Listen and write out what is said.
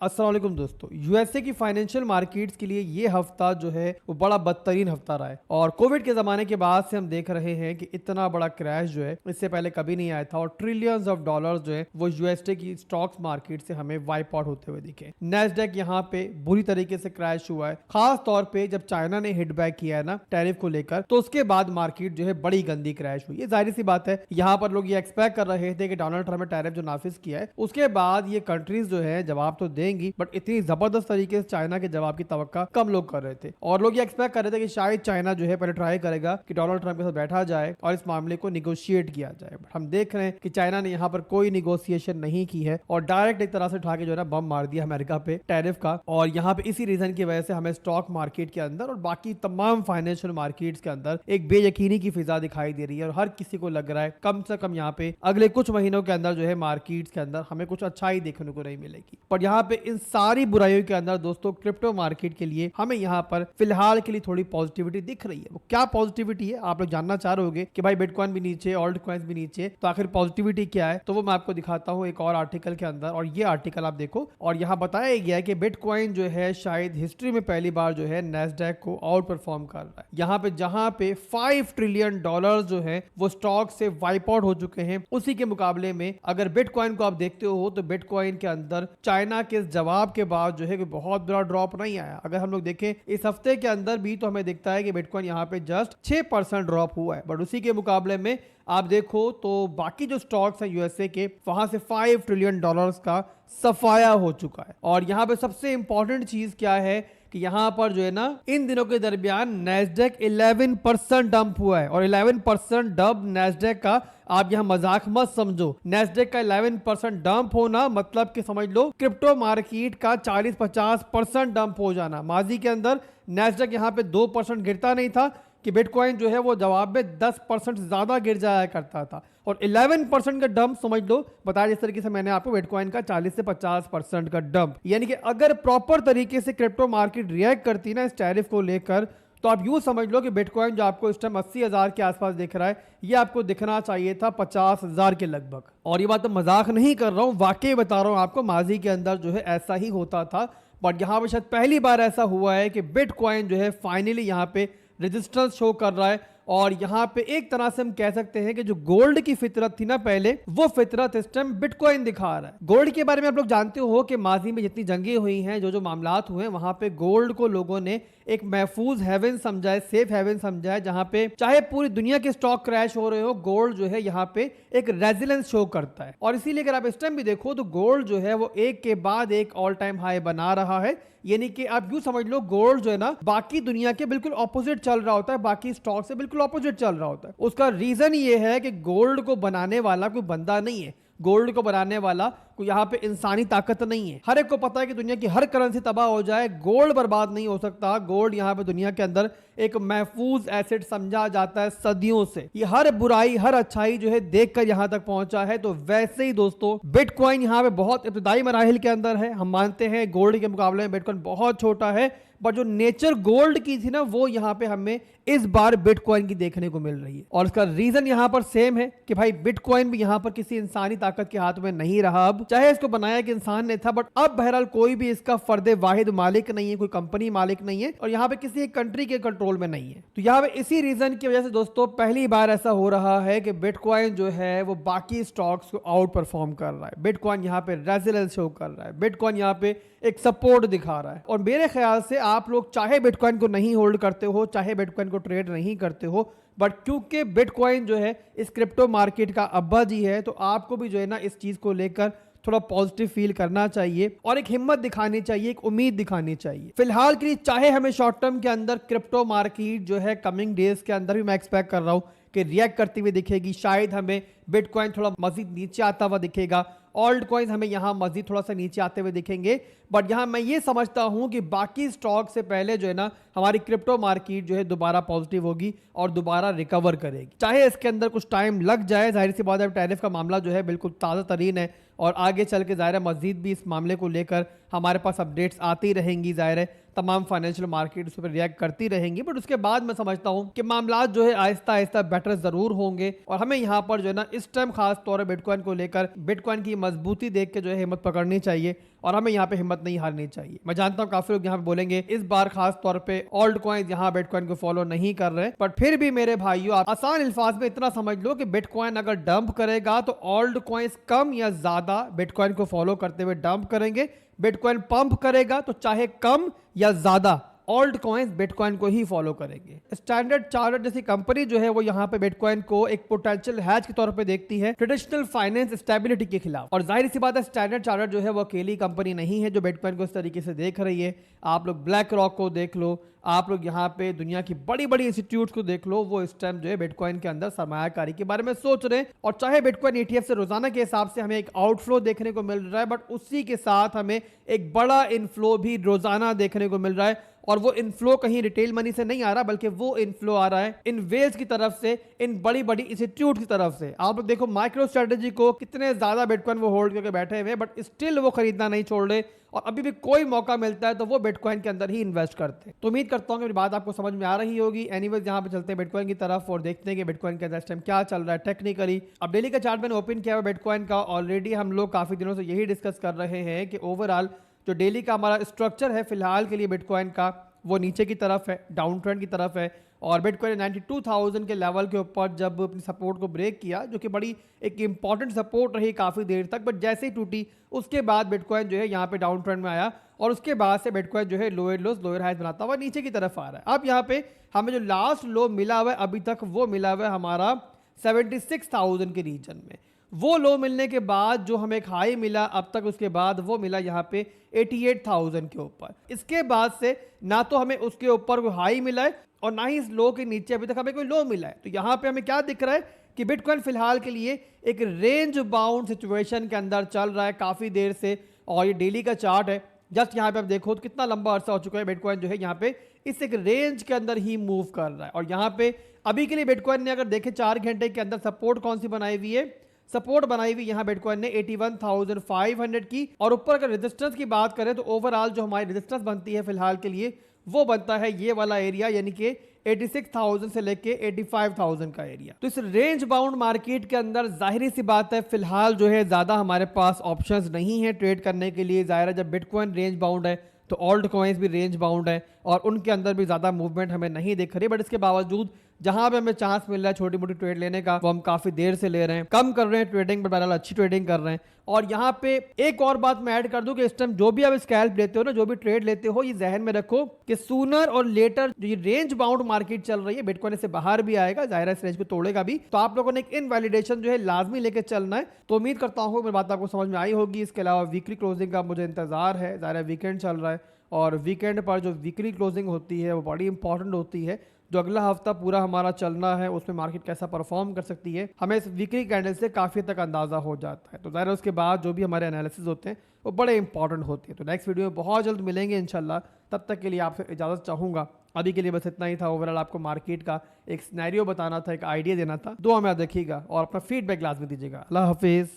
अस्सलाम वालेकुम दोस्तों। यूएसए की फाइनेंशियल मार्केट्स के लिए ये हफ्ता जो है वो बड़ा बदतरीन हफ्ता रहा है और कोविड के ज़माने के बाद से हम देख रहे हैं कि इतना बड़ा क्रैश जो है इससे पहले कभी नहीं आया था और ट्रिलियंस ऑफ डॉलर्स जो है वो यूएसए की स्टॉक्स मार्केट से हमें वाइप आउट होते हुए दिखे। नैस्डैक यहाँ पे बुरी तरीके से क्रैश हुआ है, खास तौर पे जब चाइना ने हिट बैक किया है ना टैरिफ को लेकर, तो उसके बाद मार्केट जो है बड़ी गंदी क्रैश हुई है। जाहिर सी बात है, यहाँ पर लोग ये एक्सपेक्ट कर रहे थे कि डोनाल्ड ट्रंप ने टैरिफ जो नाफिज किया है उसके बाद ये कंट्रीज जो है जवाब तो देंगी, बट इतनी जबरदस्त तरीके से चाइना के जवाब की तवक्का कम लोग कर रहे थे और लोग ये एक्सपेक्ट कर रहे थे कि शायद चाइना जो है पहले ट्राई करेगा कि डोनाल्ड ट्रंप के साथ बैठा जाए और इस मामले को निगोशिएट किया जाए। बट हम देख रहे हैं कि चाइना ने यहाँ पर कोई निगोशिएशन नहीं की है और डायरेक्ट एक तरह से उठा के जो है ना बम मार दिया अमेरिका पे टैरिफ का। और यहाँ पे इसी रीजन की वजह से हमें स्टॉक मार्केट के अंदर और बाकी तमाम फाइनेंशियल मार्केट्स के अंदर एक बेयकीनी की फिजा दिखाई दे रही है और हर किसी को लग रहा है कम से कम यहाँ पे अगले कुछ महीनों के अंदर जो है मार्केट्स के अंदर हमें कुछ अच्छाई देखने को नहीं मिलेगी। पर यहाँ पे इन सारी बुराइयों के अंदर दोस्तों क्रिप्टो मार्केट के लिए हमें यहाँ पर फिलहाल के लिए थोड़ी पॉजिटिविटी दिख रही है। वो क्या पॉजिटिविटी है आप लोग जानना चाह रहे होगे कि भाई बिटकॉइन भी नीचे, ऑल्ट कॉइन्स भी नीचे, तो आखिर पॉजिटिविटी क्या है? तो वो मैं आपको दिखाता हूँ एक और आर्टिकल के अंदर। और ये आर्टिकल आप देखो और यहाँ बताया गया है कि बिटकॉइन जो है शायद हिस्ट्री में पहली बार जो है नैस्डैक को आउट परफॉर्म कर रहा है। यहाँ पे जहां पे $5 ट्रिलियन जो है वो स्टॉक से वाइप आउट हो चुके हैं, उसी के मुकाबले में अगर बिटकॉइन को आप देखते हो तो बिटकॉइन के अंदर चाइना के जवाब के बाद जो है बहुत बड़ा ड्रॉप नहीं आया। अगर हम लोग देखें इस हफ्ते के अंदर भी तो हमें दिखता है कि बिटकॉइन यहाँ पे जस्ट 6% ड्रॉप हुआ है, बट उसी के मुकाबले में आप देखो तो बाकी जो स्टॉक्स हैं यूएसए के वहां से $5 ट्रिलियन का सफाया हो चुका है। और यहाँ पे सबसे इंपॉर्टेंट चीज क्या है कि यहाँ पर जो है ना इन दिनों के दरमियान नैस्डैक 11% डंप हुआ है और 11% डंप नैस्डैक का आप यहाँ मजाक मत समझो। नैस्डैक का 11% डंप होना मतलब कि समझ लो क्रिप्टो मार्केट का 40-50% डंप हो जाना। माजी के अंदर नैस्डैक यहाँ पे 2% गिरता नहीं था कि बिटकॉइन जो है वो जवाब में 10% ज्यादा गिर जाया करता था और 11% का डंप समझ लो। बताया जिस तरीके से मैंने आपको बिटकॉइन का 40 से 50% का डंप, यानी कि अगर प्रॉपर तरीके से क्रिप्टो मार्केट रिएक्ट करती ना इस टैरिफ को लेकर तो आप यूं समझ लो कि बिटकॉइन जो आपको इस टाइम 80,000 के आसपास दिख रहा है ये आपको दिखना चाहिए था 50,000 के लगभग। और ये बात तो मजाक नहीं कर रहा हूं, वाकई बता रहा हूं आपको, माजी के अंदर जो है ऐसा ही होता था। बट यहाँ पे शायद पहली बार ऐसा हुआ है कि बिटकॉइन जो है फाइनली यहाँ पे रेजिस्टेंस शो कर रहा है और यहाँ पे एक तरह से हम कह सकते हैं कि जो गोल्ड की फितरत थी ना पहले, वो फितरत इस टाइम बिटकॉइन दिखा रहा है। गोल्ड के बारे में आप लोग जानते हो कि माजी में जितनी जंगें हुई हैं, जो मामलात हुए हैं, वहां पे गोल्ड को लोगों ने एक महफूज हेवन समझा है, सेफ हेवन समझा है, जहां पे चाहे पूरी दुनिया के स्टॉक क्रैश हो रहे हो गोल्ड जो है यहाँ पे एक रेजिलेंस शो करता है। और इसीलिए अगर आप इस टाइम भी देखो तो गोल्ड जो है वो एक के बाद एक ऑल टाइम हाई बना रहा है। यानी कि आप यूं समझ लो गोल्ड जो है ना बाकी दुनिया के बिल्कुल ऑपोजिट चल रहा होता है, बाकी स्टॉक से बिल्कुल ऑपोजिट चल रहा होता है। उसका रीजन ये है कि गोल्ड को बनाने वाला कोई बंदा नहीं है, गोल्ड को बनाने वाला कोई यहाँ पे इंसानी ताकत नहीं है। हर एक को पता है कि दुनिया की हर करेंसी तबाह हो जाए, गोल्ड बर्बाद नहीं हो सकता। गोल्ड यहाँ पे दुनिया के अंदर एक महफूज एसेट समझा जाता है सदियों से। ये हर बुराई हर अच्छाई जो है देखकर यहाँ तक पहुंचा है। तो वैसे ही दोस्तों बिटकॉइन यहाँ पे बहुत इब्तदाई मराहिल के अंदर है। हम मानते हैं गोल्ड के मुकाबले में बिटकॉइन बहुत छोटा है, बट जो नेचर गोल्ड की थी ना वो यहाँ पे हमें इस बार बिटकॉइन की देखने को मिल रही है। और इसका रीजन यहाँ पर सेम है कि भाई बिटकॉइन भी यहाँ पर किसी इंसानी ताकत के हाथ में नहीं रहा। अब चाहे इसको बनाया कि इंसान ने था, बट अब बहरहाल कोई भी इसका फर्दे वाहिद मालिक नहीं है, कोई कंपनी मालिक नहीं है और यहाँ पे किसी एक कंट्री के कंट्रोल में नहीं है। तो यहाँ पे इसी रीजन की वजह से दोस्तों पहली बार ऐसा हो रहा है कि बिटकॉइन जो है वो बाकी स्टॉक्स को आउट परफॉर्म कर रहा है। बिटकॉइन यहाँ पे रेजिलेंस शो कर रहा है, बिटकॉइन यहाँ पे एक सपोर्ट दिखा रहा है। और मेरे ख्याल से आप लोग चाहे बिटकॉइन को नहीं होल्ड करते हो, चाहे बिटकॉइन को ट्रेड नहीं करते हो, बट क्योंकि बिटकॉइन जो है इस क्रिप्टो मार्केट का अब्बा जी है, तो आपको भी जो है ना इस चीज को लेकर थोड़ा पॉजिटिव फील करना चाहिए और एक हिम्मत दिखानी चाहिए, एक उम्मीद दिखानी चाहिए। फिलहाल के लिए चाहे हमें शॉर्ट टर्म के अंदर क्रिप्टो मार्केट जो है कमिंग डेज के अंदर भी मैं एक्सपेक्ट कर रहा हूं कि रिएक्ट करती हुई दिखेगी। शायद हमें बिटकॉइन थोड़ा मजीद नीचे आता हुआ दिखेगा, ऑल्ट कॉइन्स हमें यहाँ मजीद थोड़ा सा नीचे आते हुए दिखेंगे। बट यहाँ मैं ये समझता हूँ कि बाकी स्टॉक से पहले जो है ना हमारी क्रिप्टो मार्केट जो है दोबारा पॉजिटिव होगी और दोबारा रिकवर करेगी। चाहे इसके अंदर कुछ टाइम लग जाए, जाहिर सी बात है टैरिफ का मामला जो है बिल्कुल ताज़ा तरीन है और आगे चल के ज़ाहिर है मजीद भी इस मामले को लेकर हमारे पास अपडेट्स आती रहेंगी। ज़ाहिर है तमाम फाइनेंशियल मार्केट उस पर रिएक्ट करती रहेंगी, बट उसके बाद मैं समझता हूँ कि मामला जो है आहिस्ता आहिस्ता बेटर जरूर होंगे और हमें यहाँ पर जो है ना इस टाइम खास तौर पर बिटकॉइन को लेकर बिटकॉइन की मजबूती देख के जो है हिम्मत पकड़नी चाहिए और हमें यहाँ पे हिम्मत नहीं हारनी चाहिए। मैं जानता हूँ काफी लोग यहाँ पे बोलेंगे इस बार खास तौर पे ऑल्ट कॉइन यहाँ बिटकॉइन को फॉलो नहीं कर रहे, बट फिर भी मेरे भाइयों आप आसान अल्फाज में इतना समझ लो कि बिटकॉइन अगर डंप करेगा तो ऑल्ट कॉइन्स कम या ज्यादा बिटकॉइन को फॉलो करते हुए डंप करेंगे। बिटकॉइन पंप करेगा तो चाहे कम या ज्यादा ऑल्ट कॉइन्स बिटकॉइन को ही फॉलो करेंगे। स्टैंडर्ड चार्टर्ड जैसी कंपनी जो है वो यहाँ पे बिटकॉइन को एक पोटेंशियल हैज के तौर पे देखती है ट्रेडिशनल फाइनेंस स्टेबिलिटी के खिलाफ। और जाहिर सी बात है स्टैंडर्ड चार्टर्ड जो है वो अकेली कंपनी नहीं है जो बिटकॉइन को इस तरीके से देख रही है। आप लोग ब्लैक रॉक को देख लो, आप लोग यहाँ पे दुनिया की बड़ी बड़ी इंस्टीट्यूट को देख लो, वो इस टाइम जो है बिटकॉइन के अंदर सरमायाकारी के बारे में सोच रहे हैं। और चाहे बिटकॉइन ETF से रोजाना के हिसाब से हमें एक आउटफ्लो देखने को मिल रहा है, बट उसी के साथ हमें एक बड़ा इनफ्लो भी रोजाना देखने को मिल रहा है। और वो इनफ्लो कहीं रिटेल मनी से नहीं आ रहा, बल्कि वो इनफ्लो आ रहा है इन वेल्स की तरफ से, इन बड़ी बड़ी इंस्टीट्यूट की तरफ से। आप लोग देखो माइक्रो स्ट्रेटेजी को कितने ज्यादा बिटकॉइन वो होल्ड करके बैठे हुए, बट स्टिल वो खरीदना नहीं छोड़ रहे और अभी भी कोई मौका मिलता है तो वो बिटकॉइन के अंदर ही इन्वेस्ट करते हैं। तो उम्मीद करता हूं कि मेरी बात आपको समझ में आ रही होगी। एनीवेज यहाँ पे चलते हैं बिटकॉइन की तरफ और देखते हैं कि बिटकॉइन के अंदर इस टाइम क्या चल रहा है टेक्निकली। अब डेली का चार्ट मैंने ओपन किया हुआ बिटकॉइन का, ऑलरेडी हम लोग काफी दिनों से यही डिस्कस कर रहे हैं कि ओवरऑल जो डेली का हमारा स्ट्रक्चर है फिलहाल के लिए बिटकॉइन का वो नीचे की तरफ है, डाउन ट्रेंड की तरफ है। और बिटकॉइन 92,000 के लेवल के ऊपर जब अपनी सपोर्ट को ब्रेक किया, जो कि बड़ी एक इंपॉर्टेंट सपोर्ट रही काफ़ी देर तक, बट जैसे ही टूटी उसके बाद बिटकॉइन जो है यहाँ पे डाउन ट्रेंड में आया और उसके बाद से बिटकॉइन जो है लोअर लोज लोअर हाइज बनाता हुआ नीचे की तरफ आ रहा है। अब यहाँ पे हमें जो लास्ट लो मिला हुआ है अभी तक वो मिला हुआ है हमारा 76,000 के रीजन में। वो लो मिलने के बाद जो हमें एक हाई मिला अब तक, उसके बाद वो मिला यहाँ पे 88,000 के ऊपर। इसके बाद से ना तो हमें उसके ऊपर कोई हाई मिला है और ना ही इस लो के नीचे अभी तक हमें कोई लो मिला है। तो यहाँ पे हमें क्या दिख रहा है कि बिटकॉइन फिलहाल के लिए एक रेंज बाउंड सिचुएशन के अंदर चल रहा है काफी देर से। और ये डेली का चार्ट है, जस्ट यहाँ पे आप देखो तो कितना लंबा अरसा हो चुका है बिटकॉइन जो है यहाँ पे इस एक रेंज के अंदर ही मूव कर रहा है। और यहाँ पे अभी के लिए बिटकॉइन ने अगर देखे 4 घंटे के अंदर सपोर्ट कौन सी बनाई हुई है, सपोर्ट बनाई हुई यहाँ बिटकॉइन ने 81,500 की। और ऊपर अगर रेजिस्टेंस की बात करें तो ओवरऑल जो हमारी रेजिस्टेंस बनती है फिलहाल के लिए वो बनता है ये वाला एरिया, यानी कि 86,000 से लेके 85,000 का एरिया। तो इस रेंज बाउंड मार्केट के अंदर जाहिर सी बात है फिलहाल जो है ज्यादा हमारे पास ऑप्शंस नहीं है ट्रेड करने के लिए। जाहिर है जब बिटकॉइन रेंज बाउंड है तो ऑल्ट कॉइन्स भी रेंज बाउंड है और उनके अंदर भी ज्यादा मूवमेंट हमें नहीं दिख रही। बट इसके बावजूद जहां पे हमें चांस मिल रहा है छोटी मोटी ट्रेड लेने का वो हम काफी देर से ले रहे हैं, कम कर रहे हैं ट्रेडिंग, बट बहरहाल अच्छी ट्रेडिंग कर रहे हैं। और यहाँ पे एक और बात मैं ऐड कर दूं कि इस टाइम जो भी आप स्कैल्प लेते हो ना, जो भी ट्रेड लेते हो, ये जहन में रखो कि सूनर और लेटर जो ये रेंज बाउंड मार्केट चल रही है बिटकॉइन से बाहर भी आएगा, जाहिर है इस रेंज को तोड़ेगा भी। तो आप लोगों ने एक इनवैलिडेशन जो है लाजमी लेके चलना है। तो उम्मीद करता हूँ मेरी बात आपको समझ में आई होगी। इसके अलावा वीकली क्लोजिंग का मुझे इंतजार है, जाहिर है वीकेंड चल रहा है और वीकेंड पर जो वीकली क्लोजिंग होती है वो बड़ी इंपॉर्टेंट होती है। जो अगला हफ्ता पूरा हमारा चलना है उसमें मार्केट कैसा परफॉर्म कर सकती है हमें इस वीकली कैंडल से काफ़ी तक अंदाज़ा हो जाता है। तो ज़ाहिर है उसके बाद जो भी हमारे एनालिसिस होते हैं वो बड़े इंपॉर्टेंट होते हैं। तो नेक्स्ट वीडियो में बहुत जल्द मिलेंगे इंशाल्लाह। तब तक के लिए आपसे इजाज़त चाहूँगा। अभी के लिए बस इतना ही था। ओवरऑल आपको मार्केट का एक सिनेरियो बताना था, एक आइडिया देना था। दुआ में रखिएगा और अपना फीडबैक लाजमी दीजिएगा। अल्लाह हाफिज़।